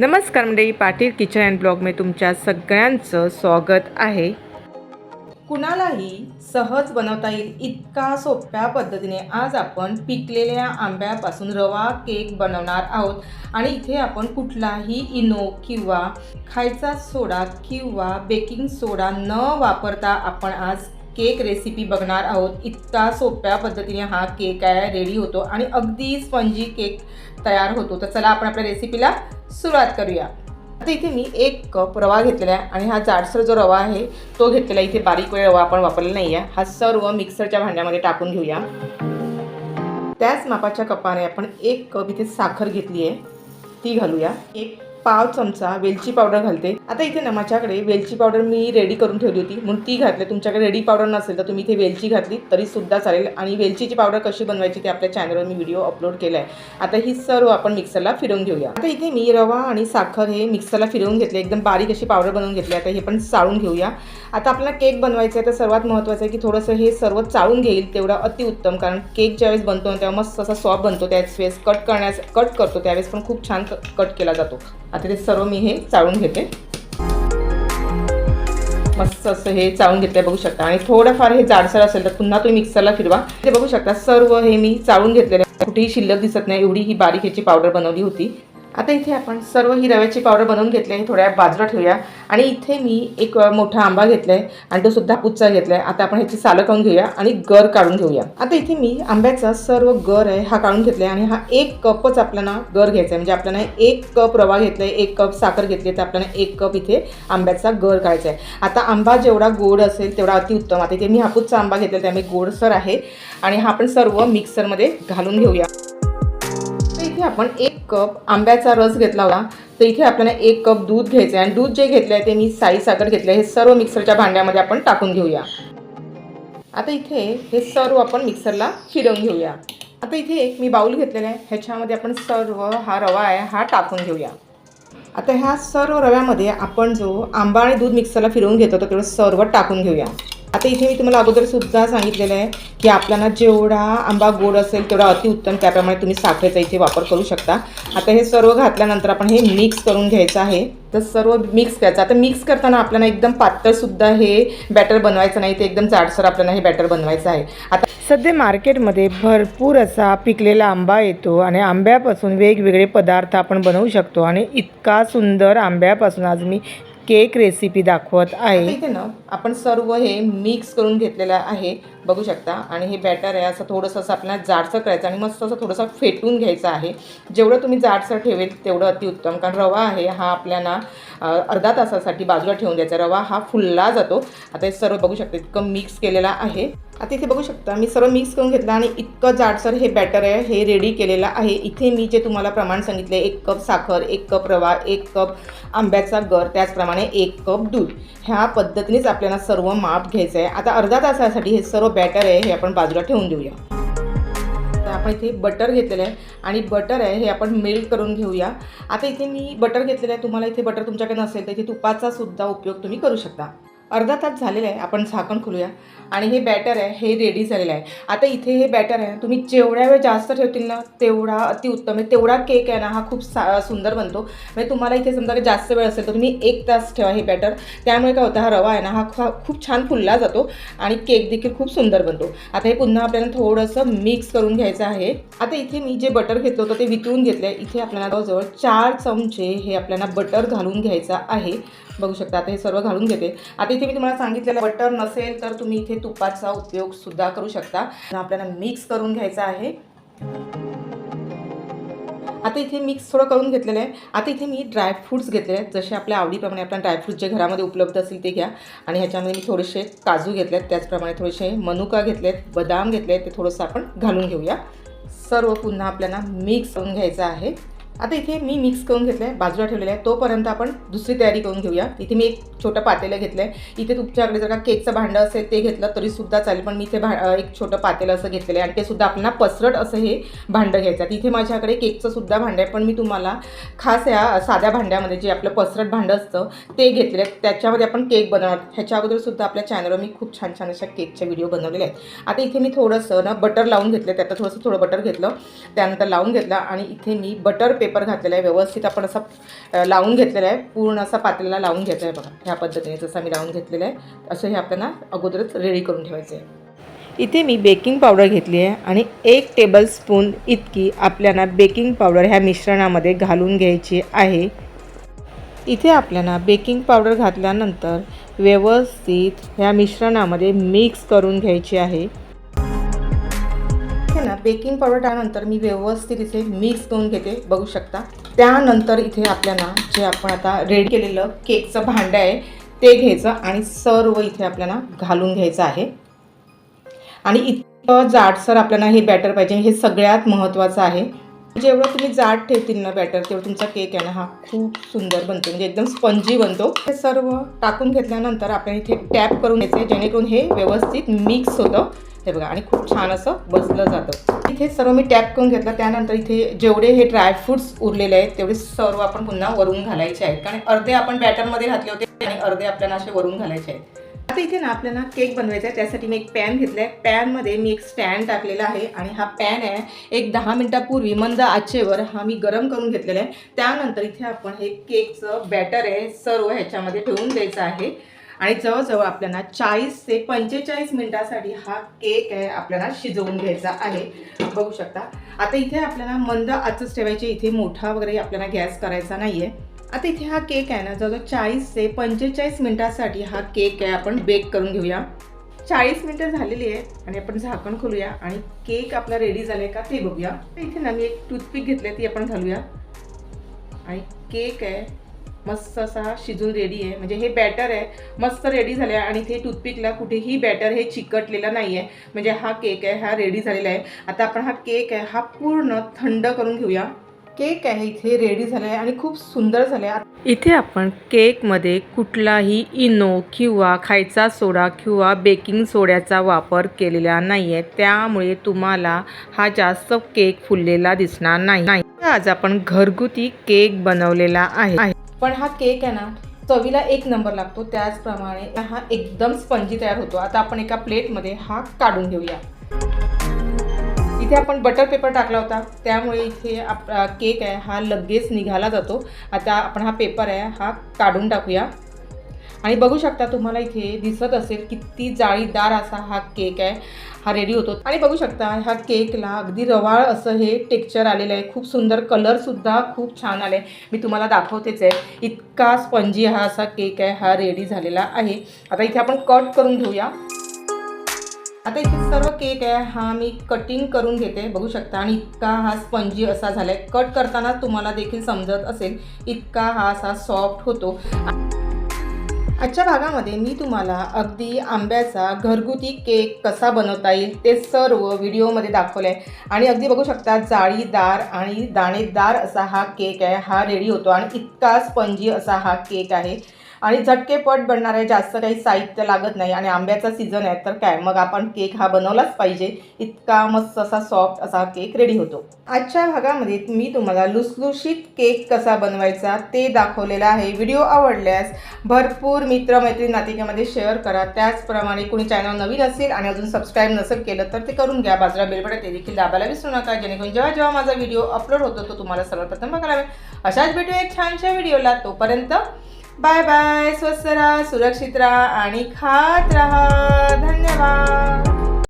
नमस्कार मंडळी, Patil kitchen and blog में तुमच्या सगळ्यांचं स्वागत आहे। कुणालाही सहज बनवता येईल इतका सोप्या पद्धतीने आज आपण पिकलेल्या आंब्यापासून रवा केक बनवणार आहोत। आणि इथे आपण कुठलाही इनो किंवा खायचा सोडा किंवा बेकिंग सोडा न वापरता आपण आज केक रेसिपी बघणार आहोत। इतका सोप्या पद्धतीने हा केक आहे रेडी होतो आणि अगदी स्पंजी केक तयार होतो। तर चला आपण आपल्या रेसिपीला सुरुवात करूया। आता इथे मी 1 कप रवा घेतलेला आहे आणि हा जाडसर जो रवा आहे तो घेतलेला आहे। इथे बारीक वेळ रवा आपण वापरलेला नाही आहे। हा सर्व मिक्सरच्या भांड्यामध्ये टाकून घेऊया। त्याच मापाच्या कपाने आपण 1 कप इथे साखर घेतली आहे, ती घालूया। 1 पाव चमचा वेलची पावडर घालते। आता इथे ना माझ्याकडे वेलची पावडर मी रेडी करून ठेवली होती म्हणून ती घातली। तुमच्याकडे रेडी पावडर नसेल तर तुम्ही इथे वेलची घातली तरी सुद्धा चालेल। आणि वेलचीची पावडर कशी बनवायची ते आपल्या चॅनलवर मी व्हिडिओ अपलोड केला आहे। आता ही सर्व आपण मिक्सरला फिरवून घेऊया। आता इथे मी रवा आणि साखर हे मिक्सरला फिरवून घेतले, एकदम बारीक अशी पावडर बनवून घेतली। आता हे पण चाळून घेऊया। आता आपल्याला केक बनवायचा आहे तर सर्वात महत्त्वाचं आहे की थोडंसं हे सर्व चाळून घेईल तेवढं अतिउत्तम, कारण केक ज्यावेळेस बनतो तेव्हा मस्त असा सॉफ्ट बनतो, त्यावेळेस कट करतो त्यावेळेस पण खूप छान कट केला जातो। आता ते सर्व मी हे चाळून घेते। मस्त असं हे चाळून घेतलं बघू शकता। आणि थोडंफार हे जाडसर असेल तर पुन्हा तुम्ही मिक्सरला फिरवा। ते बघू शकता सर्व हे मी चाळून घेतलेलं आहे, कुठेही शिल्लक दिसत नाही, एवढी ही बारीक ह्याची पावडर बनवली होती। आता इथे आपण सर्व ही रव्याची पावडर बनवून घेतली आहे, थोड्या बाजूला ठेवूया। आणि इथे मी एक मोठा आंबा घेतला आहे आणि तो सुद्धा पुच्चा घेतला आहे। आता आपण ह्याची सालं काढून घेऊया आणि गर काढून घेऊया। आता इथे मी आंब्याचा सर्व गर आहे हा काढून घेतला आहे आणि हा 1 कपच आपल्याला गर घ्यायचा आहे। म्हणजे आपल्याला 1 कप रवा घेतला आहे, 1 कप साखर घेतली तर आपल्याला 1 कप इथे आंब्याचा गर काढायचा आहे। आता आंबा जेवढा गोड असेल तेवढा अतिउत्तम। आता इथे मी हापूसचा आंबा घेतला त्यामुळे गोडसर आहे आणि हा आपण सर्व मिक्सरमध्ये घालून घेऊया। इथे आपण 1 कप आंब्याचा रस घेतला होता तर इथे आपल्याला 1 कप दूध घ्यायचं आहे आणि दूध जे घेतलं आहे ते मी साई साखर घेतलं आहे। हे सर्व मिक्सरच्या भांड्यामध्ये आपण टाकून घेऊया। आता इथे हे सर्व आपण मिक्सरला फिरवून घेऊया। आता इथे एक मी बाउल घेतलेला आहे, ह्याच्यामध्ये आपण सर्व हा रवा आहे हा टाकून घेऊया। आता ह्या सर्व रव्यामध्ये आपण जो आंबा आणि दूध मिक्सरला फिरवून घेतो तेवढं सर्व टाकून घेऊया। आता इथे मी तुम्हाला अगोदर सुद्धा सांगितलेलं आहे की आपल्याला जेवढा आंबा गोड असेल तेवढा अतिउत्तम, त्याप्रमाणे तुम्ही साखरेचा इथे वापर करू शकता। आता हे सर्व घातल्यानंतर आपण हे मिक्स करून घ्यायचं आहे। तर सर्व मिक्स करायचं। आता मिक्स करताना आपल्याला एकदम पातळसुद्धा हे बॅटर बनवायचं नाही, ते एकदम जाडसर आपल्याला हे बॅटर बनवायचं आहे। आता सध्या मार्केटमध्ये भरपूर असा पिकलेला आंबा येतो आणि आंब्यापासून वेगवेगळे पदार्थ आपण बनवू शकतो आणि इतका सुंदर आंब्यापासून आज मी केक रेसिपी दाखवत आहे। इथे ना आपण सर्व हे मिक्स करून घेतलेलं आहे बघू शकता। आणि हे बॅटर आहे असं थोडंसं असं आपल्याला जाडसर करायचं आणि मस्त असं थोडंसं फेटून घ्यायचं आहे। जेवढं तुम्ही जाडसर ठेवेल तेवढं अतिउत्तम, कारण रवा आहे हा आपल्याला अर्धा तासासाठी बाजूला ठेवून द्यायचा। रवा हा फुलला जातो। आता हे सर्व बघू शकता इतकं मिक्स केलेलं आहे। आता इथे बघू शकता मी सर्व मिक्स करून घेतलं आणि इतकं जाडसर हे बॅटर आहे हे रेडी केलेलं आहे। इथे मी जे तुम्हाला प्रमाण सांगितले 1 कप साखर, 1 कप रवा, 1 कप आंब्याचा गर, त्याचप्रमाणे 1 कप दूध, ह्या पद्धतीनेच आपल्याला सर्व माप घ्यायचं आहे। आता अर्धा तासासाठी हे सर्व बॅटर आहे हे आपण बाजूला ठेवून देऊया। तर आपण इथे बटर घेतलेलं आहे आणि बटर आहे हे आपण मेल्ट करून घेऊया। आता इथे मी बटर घेतलेलं आहे, तुम्हाला इथे बटर तुमच्याकडे नसेल तर इथे तुपाचा सुद्धा उपयोग तुम्ही करू शकता। अर्धा तास झालेला आहे, आपण झाकण खोलूया आणि हे बॅटर आहे हे रेडी झालेलं आहे। आता इथे हे बॅटर आहे तुम्ही जेवढ्या वेळ जास्त ठेवतील ना तेवढा अतिउत्तम आहे, तेवढा केक आहे ना हा खूप सुंदर बनतो। म्हणजे तुम्हाला इथे समजा जास्त वेळ असेल तर तुम्ही 1 तास ठेवा हे बॅटर, त्यामुळे काय होतं हा रवा आहे ना हा खूप छान फुलला जातो आणि केक देखील खूप सुंदर बनतो। आता हे पुन्हा आपल्याला थोडंसं मिक्स करून घ्यायचं आहे। आता इथे मी जे बटर घेतलं होतं ते वितळून घेतलं आहे। इथे आपल्याला जवळजवळ 4 चमचे हे आपल्याला बटर घालून घ्यायचं आहे बघू शकता। आता हे सर्व घालून घेते। आता इथे मी तुम्हाला सांगितलेलं बटर नसेल तर तुम्ही इथे तुपाचा उपयोग सुद्धा करू शकता। आपल्याला मिक्स करून घ्यायचं आहे। आता इथे मिक्स थोडं करून घेतलेलं आहे। आता इथे मी ड्रायफ्रूट्स घेतलेले आहेत, जसे आपल्या आवडीप्रमाणे आपण ड्रायफ्रूट्स जे घरामध्ये उपलब्ध असतील ते घ्या। आणि ह्याच्यामध्ये मी थोडेसे काजू घेतले आहेत, त्याचप्रमाणे थोडेसे मनुका घेतले आहेत, बदाम घेतले आहेत, ते थोडंसं आपण घालून घेऊया। सर्व पुन्हा आपल्याला मिक्स करून घ्यायचं आहे। आता इथे मी मिक्स करून घेतलं आहे, बाजूला ठेवलेलं आहे। तोपर्यंत आपण दुसरी तयारी करून घेऊया। इथे मी एक छोटं पातेलं घेतलं आहे। इथे तुमच्याकडे जर का केकचं भांडं असेल ते घेतलं तरीसुद्धा चालेल, पण मी इथे एक छोटं पातेलं असं घेतलेलं आहे आणि ते सुद्धा आपल्याला पसरट असं हे भांडं घ्यायचं आहे। इथे माझ्याकडे केकचं सुद्धा भांडं आहे, पण मी तुम्हाला खास या साध्या भांड्यामध्ये जे आपलं पसरट भांडं असतं ते घेतलेलं आहे, त्याच्यामध्ये आपण केक बनवणार। ह्याच्या अगोदरसुद्धा आपल्या चॅनलवर मी खूप छान छान अशा केकचे व्हिडिओ बनवलेले आहेत। आता इथे मी थोडंसं ना बटर लावून घेतलं, त्यात थोडं बटर घेतलं, त्यानंतर लावून घेतलं आणि इथे मी बटर पेपर घातलेला आहे, व्यवस्थित आपण असा लावून घेतलेला आहे, पूर्ण असा पातेल्याला लावून घ्यायचा आहे बघा. ह्या पद्धतीने जसं मी लावून घेतलेलं आहे असं हे आपल्याला अगोदरच रेडी करून ठेवायचं आहे. इथे मी बेकिंग पावडर घेतली आहे आणि 1 टेबलस्पून इतकी आपल्याला बेकिंग पावडर ह्या मिश्रणामध्ये घालून घ्यायची आहे. इथे आपल्याला बेकिंग पावडर घातल्यानंतर व्यवस्थित ह्या मिश्रणामध्ये मिक्स करून घ्यायची आहे. हे ना बेकिंग पावडर टाकल्यानंतर मी व्यवस्थित इथे मिक्स करून घेते, बघू शकता. त्यानंतर इथे आपल्याला जे आपण आता रेडी केलेलं केकचं भांडं आहे ते घ्यायचं आणि सर्व इथे आपल्याला घालून घ्यायचं आहे. आणि इतकं जाडसर आपल्याला हे बॅटर पाहिजे, हे सगळ्यात महत्त्वाचं आहे. जेवढं तुम्ही जाड ठेवतील ना बॅटर तेवढं तुमचा केक आहे ना हा खूप सुंदर बनतो, म्हणजे एकदम स्पंजी बनतो. हे सर्व टाकून घेतल्यानंतर आपण इथे टॅप करून घ्यायचे जेणेकरून हे व्यवस्थित मिक्स होतं. हे बघा आणि खूप छान असं बसलं जातं. इथे सर्व मी टॅप करून घेतलं. त्यानंतर इथे जेवढे हे ड्रायफ्रूट्स उरलेले आहेत तेवढे सर्व आपण पुन्हा वरून घालायचे आहेत, कारण अर्धे आपण बॅटरमध्ये घातले होते आणि अर्धे आपल्याला असे वरून घालायचे आहेत. आता इथे ना आपल्याला केक बनवायचा आहे, त्यासाठी मी एक पॅन घेतला आहे. पॅनमध्ये मी एक स्टँड टाकलेला आहे आणि हा पॅन आहे एक 10 मिनिटापूर्वी मंद आचेवर हा मी गरम करून घेतलेला आहे. त्यानंतर इथे आपण हे केकचं बॅटर आहे सर्व ह्याच्यामध्ये ठेवून द्यायचं आहे आणि जवळजवळ आपल्याला 40 ते 45 मिनिटासाठी हा केक आहे आपल्याला शिजवून घ्यायचा आहे, बघू शकता. आता इथे आपल्याला मंद आचच ठेवायचे, इथे मोठा वगैरे आपल्याला गॅस करायचा नाही आहे. आता इथे हा केक आहे ना जवळजवळ 40 ते 45 मिनिटासाठी हा केक आहे आपण बेक करून घेऊया. 40 मिनिटं झालेली आहे आणि आपण झाकण खोलूया आणि केक आपला रेडी झाला आहे का ते बघूया. इथे ना मी एक टूथपिक घेतली ती आपण घालूया आणि केक आहे मस्त असा शिजून रेडी आहे, म्हणजे हे बॅटर आहे मस्त रेडी झालं आहे आणि इथे टूथपिकला कुठेही बॅटर हे चिकटलेलं नाही आहे, म्हणजे हा केक आहे हा रेडी झालेला आहे. आता आपण हा केक आहे हा पूर्ण थंड करून घेऊया. केक आहे इथे रेडी झाला आहे आणि खूप सुंदर झालं आहे. इथे आपण केकमध्ये कुठलाही इनो किंवा खायचा सोडा किंवा बेकिंग सोड्याचा वापर केलेला नाही आहे, त्यामुळे तुम्हाला हा जास्त केक फुललेला दिसणार नाही. आज आपण घरगुती केक बनवलेला आहे, पण हा केक आहे ना चवीला 1 नंबर लागतो. त्याचप्रमाणे हा एकदम स्पंजी तयार होतो. आता आपण एका प्लेटमध्ये हा काढून घेऊया. इथे आपण बटर पेपर टाकला होता त्यामुळे इथे केक आहे हा लगेच निघाला जातो. आता आपण हा पेपर आहे हा काढून टाकूया आणि बघू शकता तुम्हाला इथे दिसत असेल किती जाळीदार असा हा केक आहे हा रेडी होतो. आणि बघू शकता ह्या केकला अगदी रवाळ असं हे टेक्स्चर आलेलं आहे, खूप सुंदर कलरसुद्धा खूप छान आले. मी तुम्हाला दाखवतेच आहे, इतका स्पंजी हा असा केक आहे हा रेडी झालेला आहे. आता इथे आपण कट करून घेऊया. आता इथे सर्व केक आहे हा मी कटिंग करून घेते, बघू शकता. आणि इतका हा स्पंजी असा झाला आहे, कट करताना तुम्हाला देखील समजत असेल इतका हा असा सॉफ्ट होतो. आजच्या भागामध्ये मी तुम्हाला अगदी आंब्याचा घरगुती केक कसा बनवता येईल ते सर्व व्हिडिओमध्ये दाखवलं आहे आणि अगदी बघू शकता जाळीदार आणि दाणेदार असा हा केक आहे हा रेडी होतो आणि इतका स्पंजी असा हा केक आहे आणि झटकेपट बनणार आहे, जास्त काही साहित्य लागत नाही आणि आंब्याचा सीझन आहे तर काय मग आपण केक हा बनवलाच पाहिजे. इतका मस्त असा सॉफ्ट असा केक रेडी होतो. आजच्या भागामध्ये मी तुम्हाला लुसलुशीत केक कसा बनवायचा ते दाखवलेला आहे. व्हिडिओ आवडल्यास भरपूर मित्रमैत्रिणी नातेवाईकांमध्ये शेअर करा. त्याचप्रमाणे कोणी चॅनल नवीन असेल आणि अजून सबस्क्राईब नसेल केलं तर ते करून घ्या. बाजूला बेल बटन ते देखील दाबायला विसरू नका, जेणेकरून जेव्हा माझा व्हिडिओ अपलोड होतो तो तुम्हाला सर्वप्रथम बघायला मिळेल. अशाच भेटूया एक छानशा व्हिडिओला. तोपर्यंत बाय बाय. स्वस्थ राहा, सुरक्षित राहा आणि खात राहा. धन्यवाद.